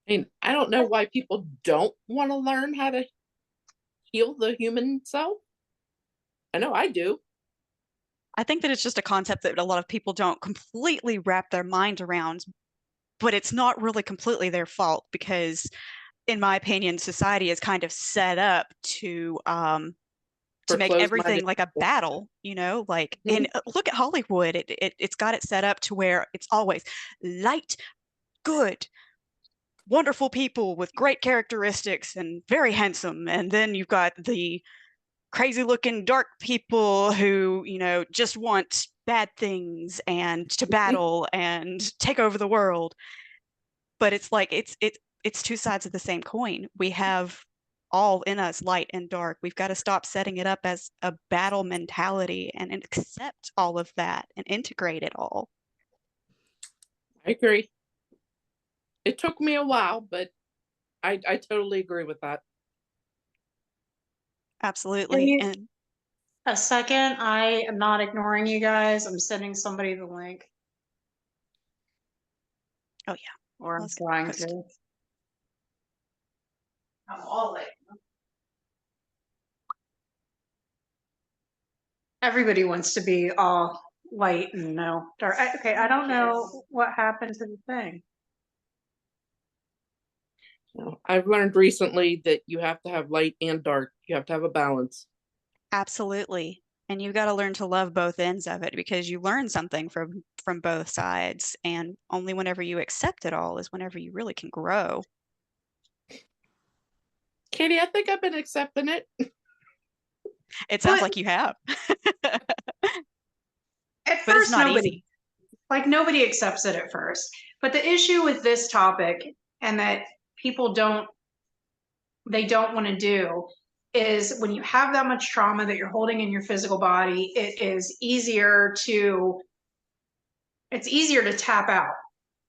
I mean, I don't know why people don't want to learn how to heal the human self. I know I do. I think that it's just a concept that a lot of people don't completely wrap their mind around, but it's not really completely their fault because, in my opinion, society is kind of set up to For make closed-minded everything like a people. battle, like, Mhm. and look at Hollywood. It's got it set up to where it's always light, good, wonderful people with great characteristics and very handsome. And then you've got the crazy looking dark people who, just want bad things and to battle and take over the world. But it's like it's two sides of the same coin. We have all in us, light and dark. We've got to stop setting it up as a battle mentality and accept all of that and integrate it all. I agree. It took me a while, but I totally agree with that. Give Absolutely. me And a second. I am not ignoring you guys. I'm sending somebody the link, oh yeah, or I'm let's trying post. to. I'm all like, everybody wants to be all light and no dark. Okay, I don't know what happened to the thing. I've learned recently that you have to have light and dark. You have to have a balance. Absolutely. And you've got to learn to love both ends of it because you learn something from both sides. And only whenever you accept it all is whenever you really can grow. Katie, I think I've been accepting it. It sounds But like you have, at but it's first, not nobody easy. nobody accepts it at first. But the issue with this topic, and that people don't want to do, is when you have that much trauma that you're holding in your physical body, it's easier to tap out.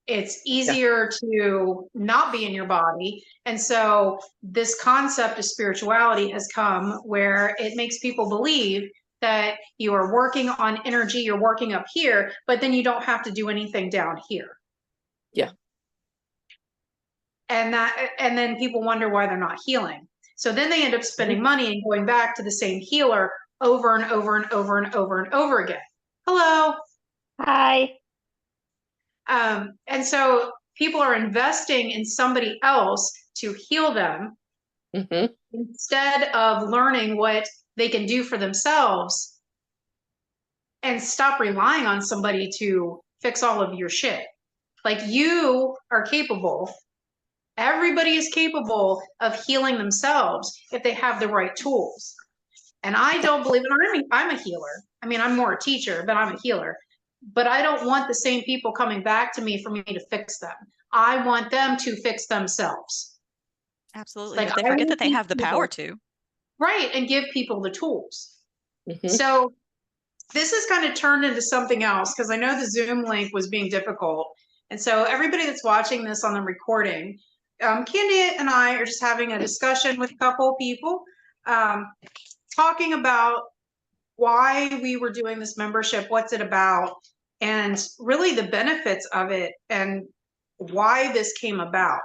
It's Yeah. easier to not be in your body. And so this concept of spirituality has come where it makes people believe that you are working on energy, you're working up here, but then you don't have to do anything down here. Yeah. And then people wonder why they're not healing. So then they end up spending money and going back to the same healer over and over and over and over and over again. Hello. Hi. And so people are investing in somebody else to heal them Mm-hmm. instead of learning what they can do for themselves and stop relying on somebody to fix all of your shit. Like, you are capable. Everybody is capable of healing themselves if they have the right tools. And I don't believe it. I'm a healer. I mean, I'm more a teacher, but I'm a healer. But I don't want the same people coming back to me for me to fix them. I want them to fix themselves. Absolutely. Like, But they I forget that want they these have the power people, to. right, and give people the tools. Mm-hmm. So this has kind of turned into something else because I know the Zoom link was being difficult. And so everybody that's watching this on the recording, Kandi and I are just having a discussion with a couple of people, talking about why we were doing this membership, what's it about, and really the benefits of it and why this came about.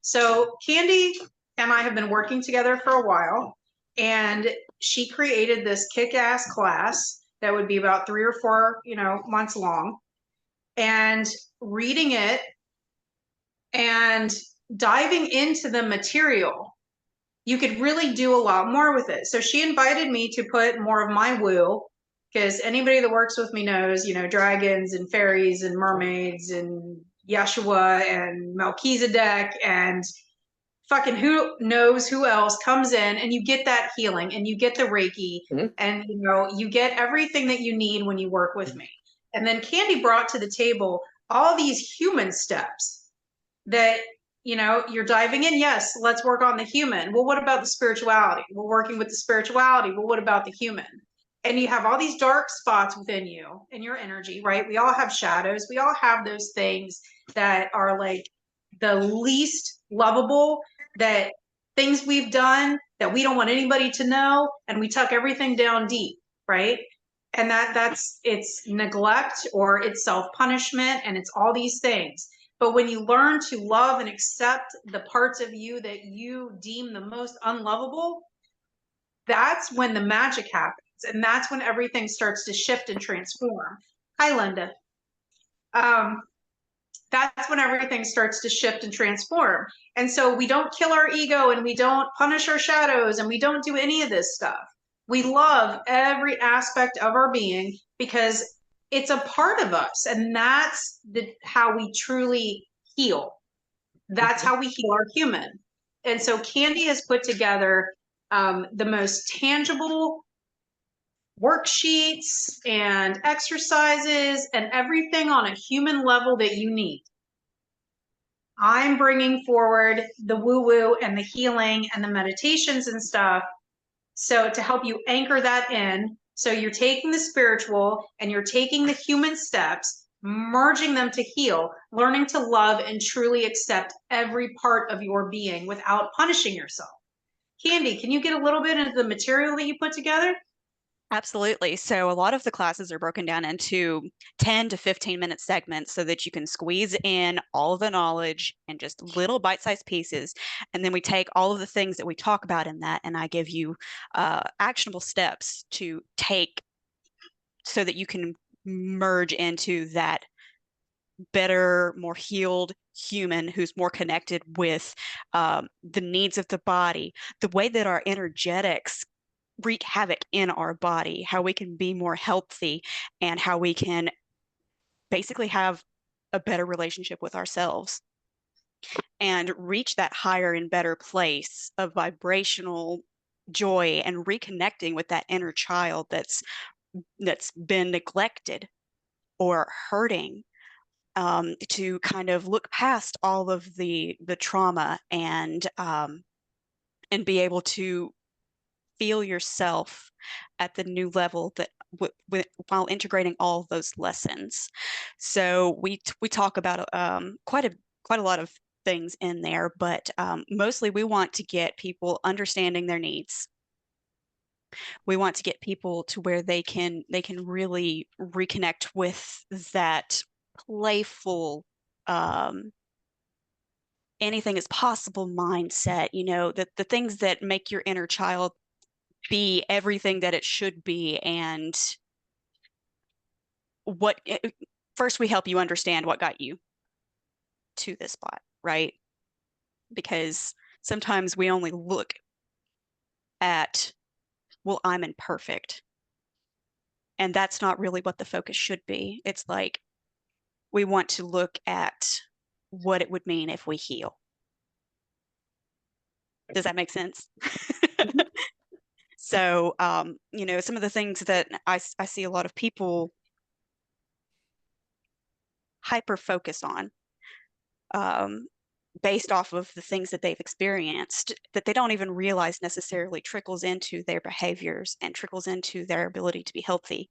So Kandi and I have been working together for a while, and she created this kick-ass class that would be about 3 or 4, months long, and reading it and diving into the material, you could really do a lot more with it. So she invited me to put more of my woo, because anybody that works with me knows, dragons and fairies and mermaids and Yeshua and Melchizedek and fucking who knows who else comes in, and you get that healing and you get the Reiki, Mm-hmm. and you get everything that you need when you work with me. And then Kandi brought to the table all these human steps that you're diving in. Yes, let's work on the human. Well, what about the spirituality? We're working with the spirituality. Well, what about the human? And you have all these dark spots within you and your energy, right? We all have shadows. We all have those things that are like the least lovable, that things we've done that we don't want anybody to know, and we tuck everything down deep, right? And it's neglect, or it's self-punishment, and it's all these things. But when you learn to love and accept the parts of you that you deem the most unlovable, that's when the magic happens. And that's when everything starts to shift and transform. Hi, Linda. That's when everything starts to shift and transform. And so we don't kill our ego, and we don't punish our shadows, and we don't do any of this stuff. We love every aspect of our being because it's a part of us. And that's how we truly heal. That's how we heal our human. And so Kandi has put together the most tangible worksheets and exercises and everything on a human level that you need. I'm bringing forward the woo-woo and the healing and the meditations and stuff, so to help you anchor that in. So you're taking the spiritual and you're taking the human steps, merging them to heal, learning to love and truly accept every part of your being without punishing yourself. Kandi, can you get a little bit into the material that you put together? Absolutely. So a lot of the classes are broken down into 10 to 15-minute segments so that you can squeeze in all of the knowledge in just little bite-sized pieces. And then we take all of the things that we talk about in that, and I give you actionable steps to take so that you can merge into that better, more healed human who's more connected with the needs of the body, the way that our energetics wreak havoc in our body, how we can be more healthy, and how we can basically have a better relationship with ourselves and reach that higher and better place of vibrational joy and reconnecting with that inner child that's been neglected or hurting, to kind of look past all of the trauma and be able to feel yourself at the new level that while integrating all of those lessons. So we talk about quite a lot of things in there, but mostly we want to get people understanding their needs. We want to get people to where they can really reconnect with that playful, anything is possible mindset, the things that make your inner child be everything that it should be. And first we help you understand what got you to this spot, right? Because sometimes we only look at, well, I'm imperfect, and that's not really what the focus should be. It's like we want to look at what it would mean if we heal. Does that make sense? So some of the things that I see a lot of people hyper focus on, based off of the things that they've experienced, that they don't even realize necessarily trickles into their behaviors and trickles into their ability to be healthy.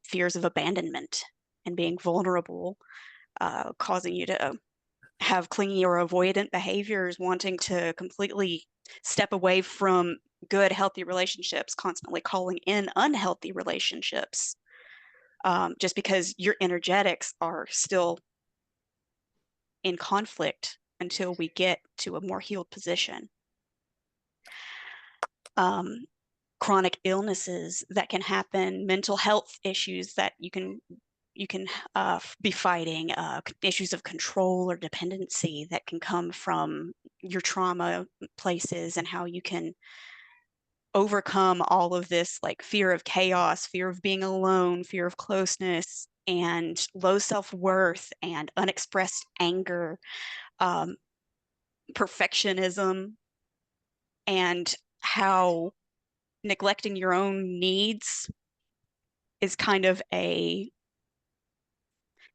Fears of abandonment and being vulnerable, causing you to have clingy or avoidant behaviors, wanting to completely step away from good, healthy relationships, constantly calling in unhealthy relationships, just because your energetics are still in conflict until we get to a more healed position. Chronic illnesses that can happen, mental health issues that you can be fighting, issues of control or dependency that can come from your trauma places, and how you can overcome all of this, like fear of chaos, fear of being alone, fear of closeness, and low self-worth and unexpressed anger, perfectionism, and how neglecting your own needs is kind of a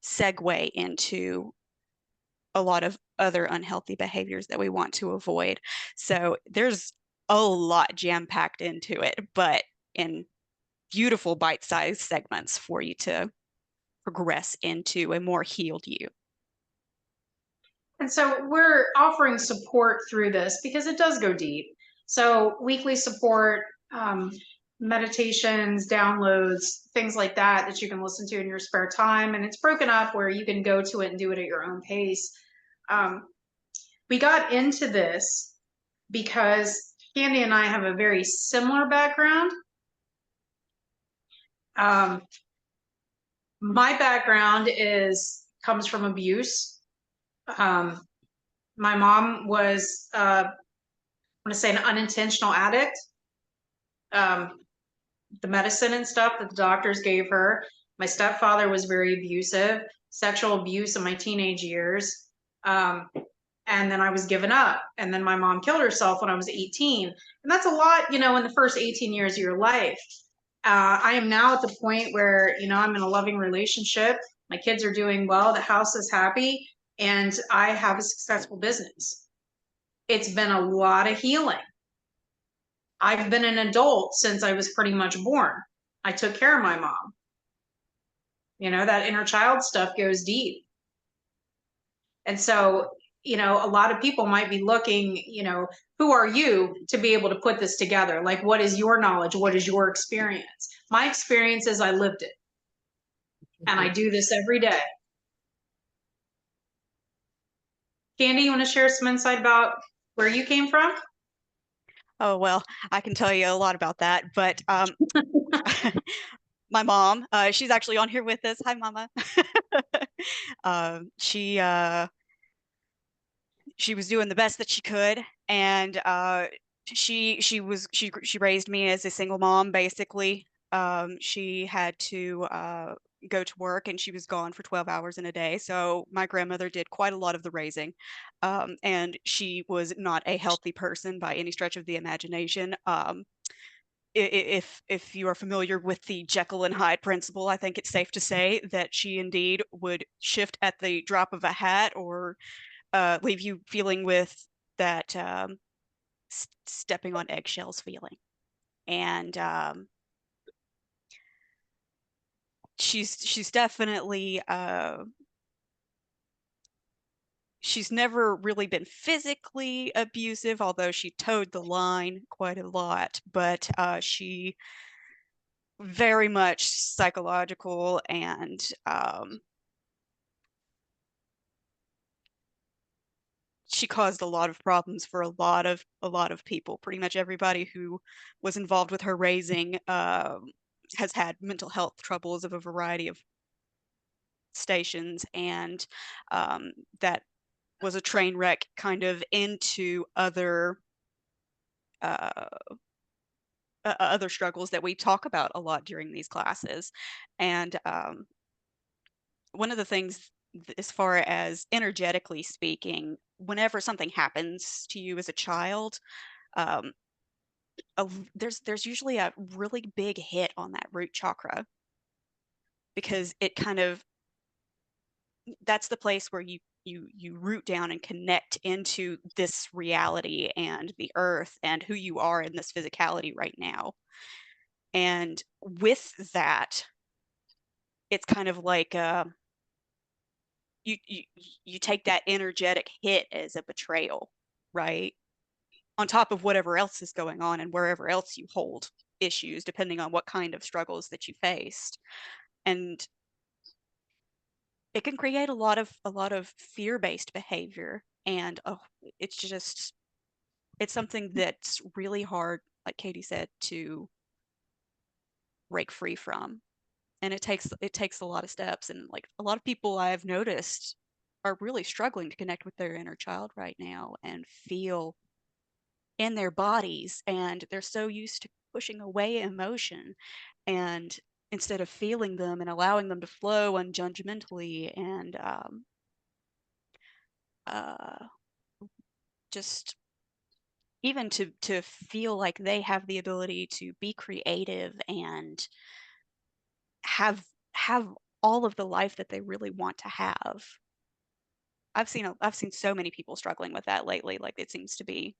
segue into a lot of other unhealthy behaviors that we want to avoid. So there's a lot jam-packed into it, but in beautiful bite-sized segments for you to progress into a more healed you. And so we're offering support through this because it does go deep. So weekly support, meditations, downloads, things like that that you can listen to in your spare time. And it's broken up where you can go to it and do it at your own pace. We got into this because Kandi and I have a very similar background. My background comes from abuse. My mom was, I want to say, an unintentional addict. The medicine and stuff that the doctors gave her. My stepfather was very abusive, sexual abuse in my teenage years. And then I was given up. And then my mom killed herself when I was 18. And that's a lot, in the first 18 years of your life. I am now at the point where, I'm in a loving relationship. My kids are doing well. The house is happy. And I have a successful business. It's been a lot of healing. I've been an adult since I was pretty much born. I took care of my mom. That inner child stuff goes deep. And so, a lot of people might be looking, who are you to be able to put this together? Like, what is your knowledge? What is your experience? My experience is I lived it. And I do this every day. Kandi, you want to share some insight about where you came from? Oh, well, I can tell you a lot about that, but my mom, she's actually on here with us. Hi, Mama. She was doing the best that she could, and she raised me as a single mom, basically. She had to go to work, and she was gone for 12 hours in a day. So my grandmother did quite a lot of the raising, and she was not a healthy person by any stretch of the imagination. If you are familiar with the Jekyll and Hyde principle, I think it's safe to say that she indeed would shift at the drop of a hat, or leave you feeling with that stepping on eggshells feeling. And she's definitely she's never really been physically abusive, although she towed the line quite a lot, but she very much psychological, and she caused a lot of problems for a lot of people. Pretty much everybody who was involved with her raising has had mental health troubles of a variety of stations, and that was a train wreck kind of into other struggles that we talk about a lot during these classes. And one of the things, as far as energetically speaking, whenever something happens to you as a child, there's usually a really big hit on that root chakra, because it kind of, that's the place where you root down and connect into this reality and the earth and who you are in this physicality right now. And with that, it's kind of like you take that energetic hit as a betrayal, right? On top of whatever else is going on and wherever else you hold issues, depending on what kind of struggles that you faced. And it can create a lot of fear-based behavior. And it's something that's really hard, like Katie said, to break free from. And it takes a lot of steps. And like a lot of people I've noticed are really struggling to connect with their inner child right now and feel in their bodies, and they're so used to pushing away emotion, and instead of feeling them and allowing them to flow unjudgmentally, and just even to feel like they have the ability to be creative and have all of the life that they really want to have. I've seen so many people struggling with that lately. Like, it seems to be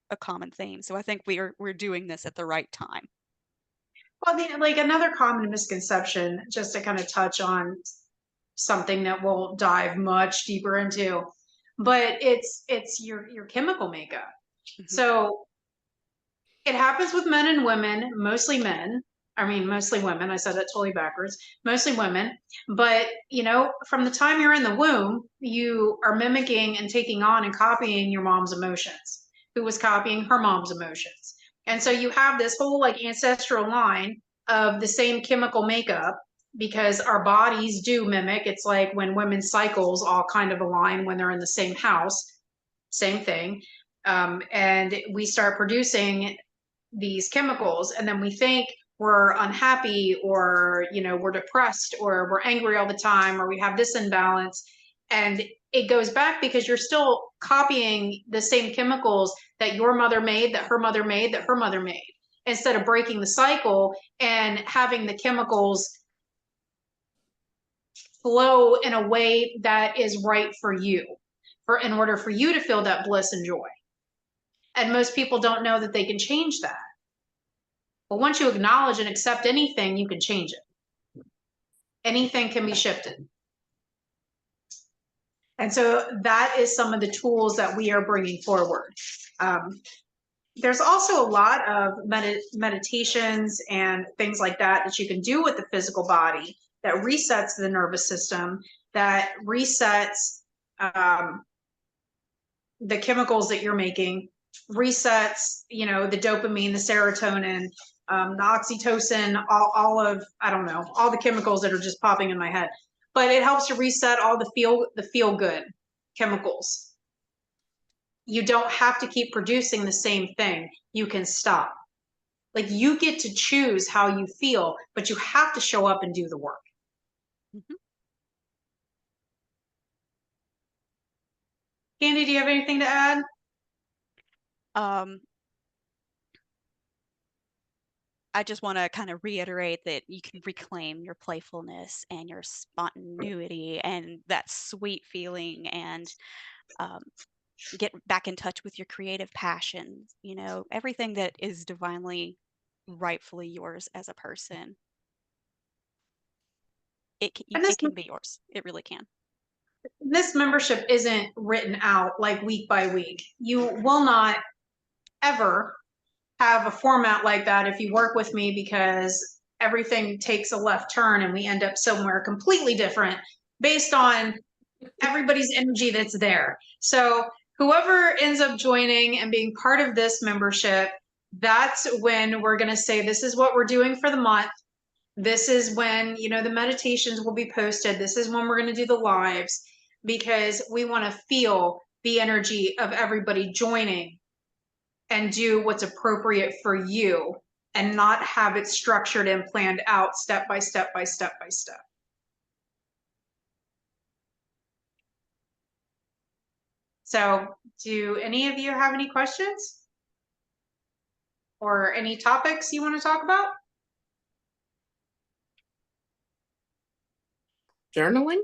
a common theme. So I think we're doing this at the right time. Well, like another common misconception, just to kind of touch on something that we'll dive much deeper into, but it's your chemical makeup. Mhm. So It happens with men and women, mostly men. I mean, mostly women. I said that totally backwards. Mostly women. But, from the time you're in the womb, you are mimicking and taking on and copying your mom's emotions, who was copying her mom's emotions. And so you have this whole like ancestral line of the same chemical makeup because our bodies do mimic. It's like when women's cycles all kind of align when they're in the same house, same thing. And we start producing these chemicals, and then we think we're unhappy, or we're depressed, or we're angry all the time, or we have this imbalance. And it goes back because you're still copying the same chemicals that your mother made, that her mother made, that her mother made, instead of breaking the cycle and having the chemicals flow in a way that is right for you, in order for you to feel that bliss and joy. And most people don't know that they can change that. But once you acknowledge and accept anything, you can change it. Anything can be shifted. And so that is some of the tools that we are bringing forward. There's also a lot of meditations and things like that you can do with the physical body that resets the nervous system, that resets the chemicals that you're making, resets, the dopamine, the serotonin, the oxytocin, all of, I don't know, all the chemicals that are just popping in my head. But it helps to reset all the feel good chemicals. You don't have to keep producing the same thing. You can stop. Like, you get to choose how you feel, but you have to show up and do the work. Mhm. Kandi, do you have anything to add? I just want to kind of reiterate that you can reclaim your playfulness and your spontaneity and that sweet feeling, and get back in touch with your creative passions, everything that is divinely, rightfully yours as a person. It can be yours. It really can. This membership isn't written out like week by week. You will not ever have a format like that if you work with me, because everything takes a left turn and we end up somewhere completely different based on everybody's energy that's there. So whoever ends up joining and being part of this membership, that's when we're going to say, this is what we're doing for the month. This is when, the meditations will be posted. This is when we're going to do the lives, because we want to feel the energy of everybody joining and do what's appropriate for you, and not have it structured and planned out step by step by step by step. So, do any of you have any questions or any topics you want to talk about? Journaling?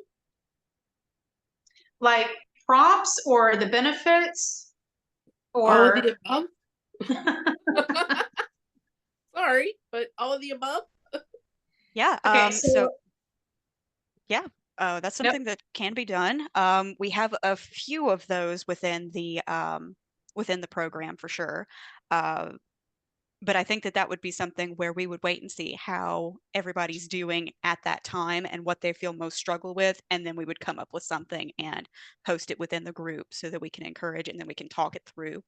Like prompts or the benefits, or all of the above? Sorry, but all of the above? Yeah. Okay, so yeah, that's something that can be done. We have a few of those within the program for sure. But I think that would be something where we would wait and see how everybody's doing at that time and what they feel most struggle with, and then we would come up with something and post it within the group so that we can encourage, and then we can talk it through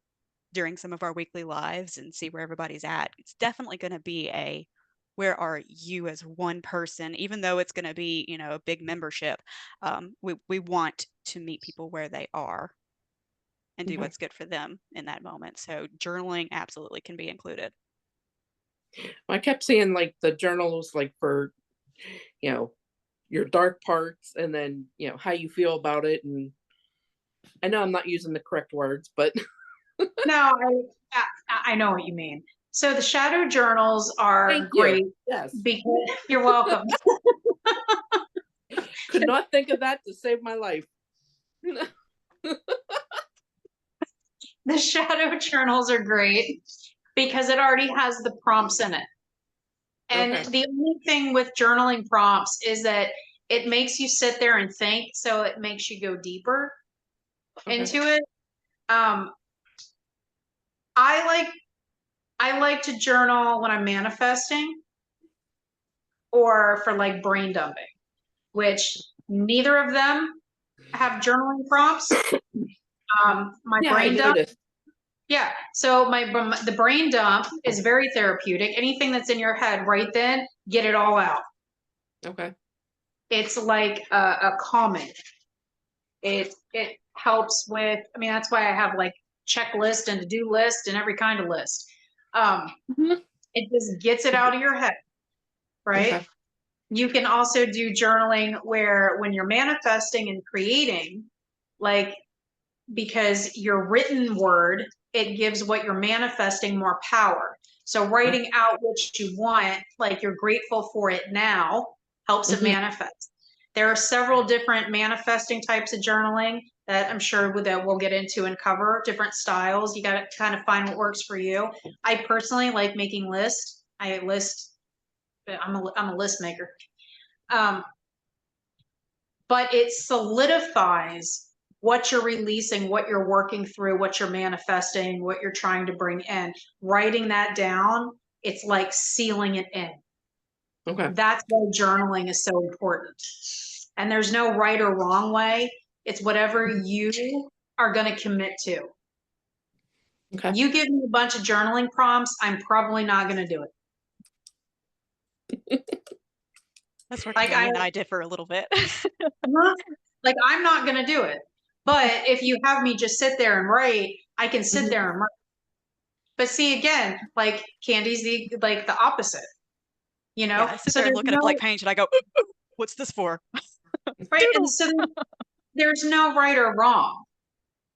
during some of our weekly lives and see where everybody's at. It's definitely going to be where are you as one person, even though it's going to be, a big membership. We want to meet people where they are and do what's good for them in that moment. So journaling absolutely can be included. I kept seeing like the journals, like for, your dark parts, and then, how you feel about it. And I know I'm not using the correct words, but no, I know what you mean. So the shadow journals are thank great. you. Yes. Because you're welcome. Could not think of that to save my life. The shadow journals are great because it already has the prompts in it. And Okay. the only thing with journaling prompts is that it makes you sit there and think, so it makes you go deeper into it. I I like to journal when I'm manifesting or for like brain dumping, which neither of them have journaling prompts. My Yeah, I brain dump, noticed. yeah. So the brain dump is very therapeutic. Anything that's in your head right then, get it all out. Okay. It's like a calming. It helps with. I mean, that's why I have like checklist and to-do list and every kind of list. Mhm. It just gets it out of your head, right? Okay. You can also do journaling where when you're manifesting and creating, like because your written word, it gives what you're manifesting more power. So writing out what you want, like you're grateful for it now, helps it Mhm. manifest. There are several different manifesting types of journaling that I'm sure that we'll get into and cover different styles. You got to kind of find what works for you. I personally like making lists. I'm a list maker. But it solidifies what you're releasing, what you're working through, what you're manifesting, what you're trying to bring in. Writing that down, it's like sealing it in. Okay. That's why journaling is so important. And there's no right or wrong way. It's whatever you are going to commit to. Okay. You give me a bunch of journaling prompts, I'm probably not going to do it. That's where Like Kandi and I differ a little bit. like I'm not going to do it. But if you have me just sit there and write, I can sit there and write. But see, again, like Kandi's the opposite, you know? Yeah, I sit So there and there's look at a blank page and I go, what's this for? right. And so there's no right or wrong.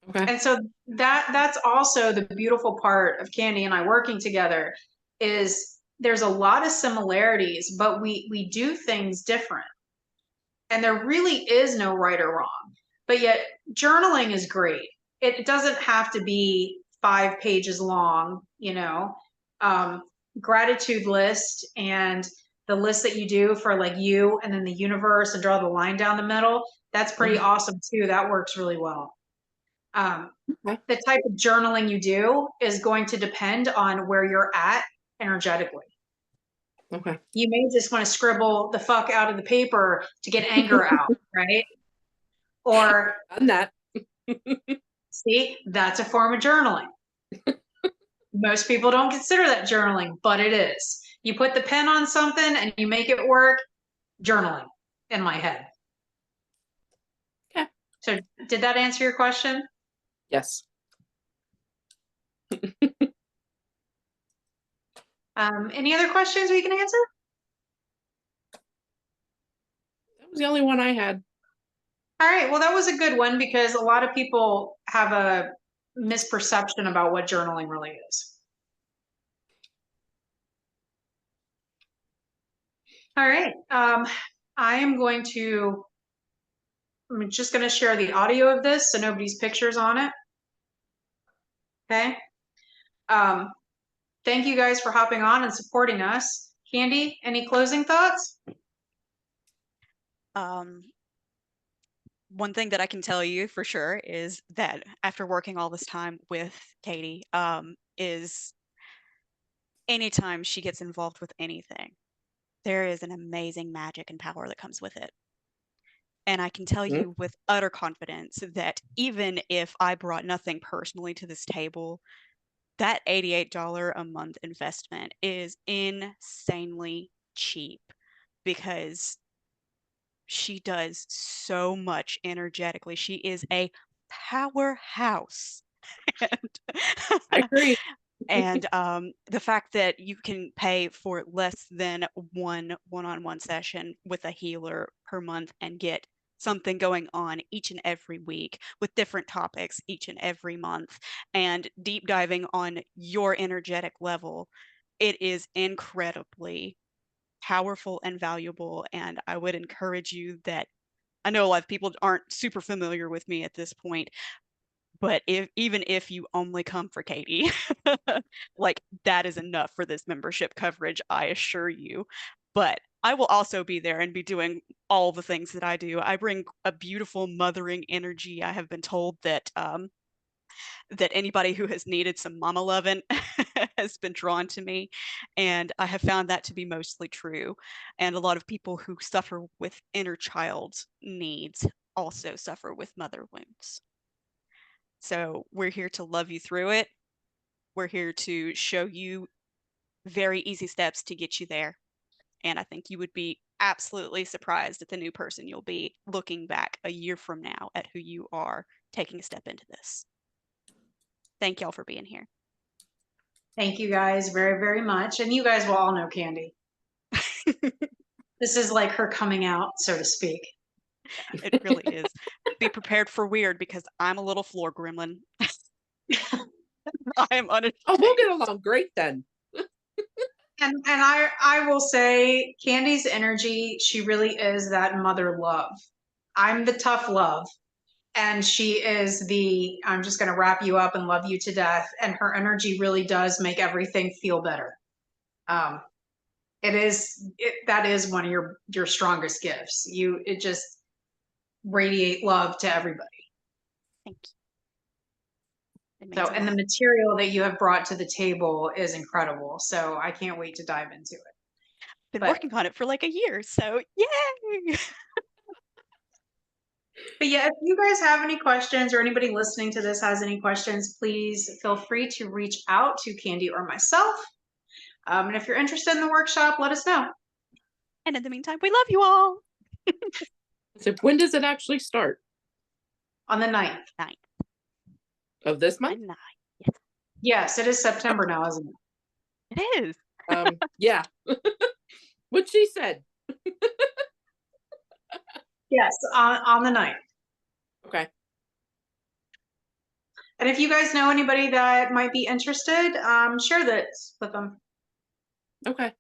Okay. And so that's also the beautiful part of Kandi and I working together is there's a lot of similarities, but we do things different. And there really is no right or wrong. But yet journaling is great. It doesn't have to be 5 pages long, you know. Gratitude list and the list that you do for like you and then the universe and draw the line down the middle, that's pretty awesome too. That works really well. The type of journaling you do is going to depend on where you're at energetically. Okay. You may just want to scribble the fuck out of the paper to get anger out, right? Or Done that. see, that's a form of journaling. Most people don't consider that journaling, but it is. You put the pen on something and you make it work, journaling in my head. Okay. So did that answer your question? Yes. Any other questions we can answer? That was the only one I had. All right, well, that was a good one because a lot of people have a misperception about what journaling really is. All right, I'm just going to share the audio of this so nobody's pictures on it. Okay. Thank you guys for hopping on and supporting us. Kandi, any closing thoughts? One thing that I can tell you for sure is that after working all this time with Katie, is anytime she gets involved with anything, there is an amazing magic and power that comes with it. And I can tell you with utter confidence that even if I brought nothing personally to this table, that $88 a month investment is insanely cheap because she does so much energetically. She is a powerhouse. I agree. And the fact that you can pay for less than one-on-one session with a healer per month and get something going on each and every week with different topics each and every month and deep diving on your energetic level, it is incredibly powerful and valuable. And I would encourage you that I know a lot of people aren't super familiar with me at this point, but even if you only come for Katie, like that is enough for this membership coverage, I assure you. But I will also be there and be doing all the things that I do. I bring a beautiful mothering energy. I have been told that that anybody who has needed some mama loving has been drawn to me, and I have found that to be mostly true. And a lot of people who suffer with inner child needs also suffer with mother wounds. So we're here to love you through it. We're here to show you very easy steps to get you there. And I think you would be absolutely surprised at the new person you'll be looking back a year from now at who you are taking a step into this. Thank y'all for being here. Thank you guys very, very much. And you guys will all know Kandi. This is like her coming out, so to speak. It really is. Be prepared for weird because I'm a little floor gremlin. I am unashamed. Oh, we'll get along great then. And I will say Kandi's energy, she really is that mother love. I'm the tough love. And she is the, I'm just going to wrap you up and love you to death. And her energy really does make everything feel better. That is one of your strongest gifts. It just radiate love to everybody. Thank you. So, and the material that you have brought to the table is incredible. So I can't wait to dive into it. Been working on it for like a year, so yay! But yeah, if you guys have any questions or anybody listening to this has any questions, please feel free to reach out to Kandi or myself. And if you're interested in the workshop, let us know. And in the meantime, we love you all. So when does it actually start? On the 9th. 9th. Of this month? 9th. Yes, it is September now, isn't It it? is. Yeah. What she said. Yes, on the 9th. Okay. And if you guys know anybody that might be interested, share this with them. Okay.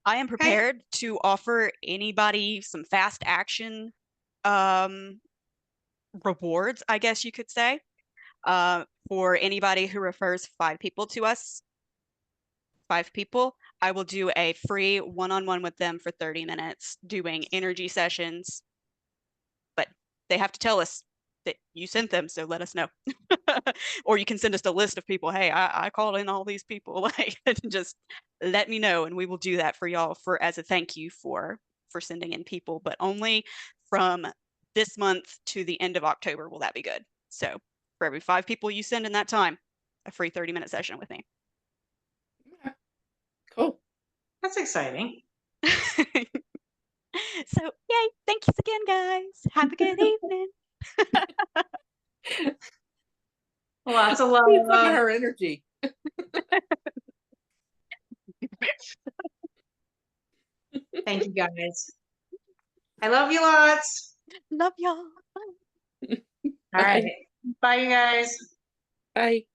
I am prepared to offer anybody some fast action rewards, I guess you could say, for anybody who refers 5 people to us. 5 people, I will do a free one-on-one with them for 30 minutes doing energy sessions. But they have to tell us that you sent them, so let us know. Or you can send us a list of people. Hey, I called in all these people. Like, just let me know, and we will do that for y'all as a thank you for sending in people. But only from this month to the end of October will that be good. So for every 5 people you send in that time, a free 30-minute session with me. Cool. That's exciting. So yay, thank you again, guys. Have a good evening. Lots of love. Look at her energy. Thank you, guys. I love you lots. Love y'all. All right. Bye, you guys. Bye.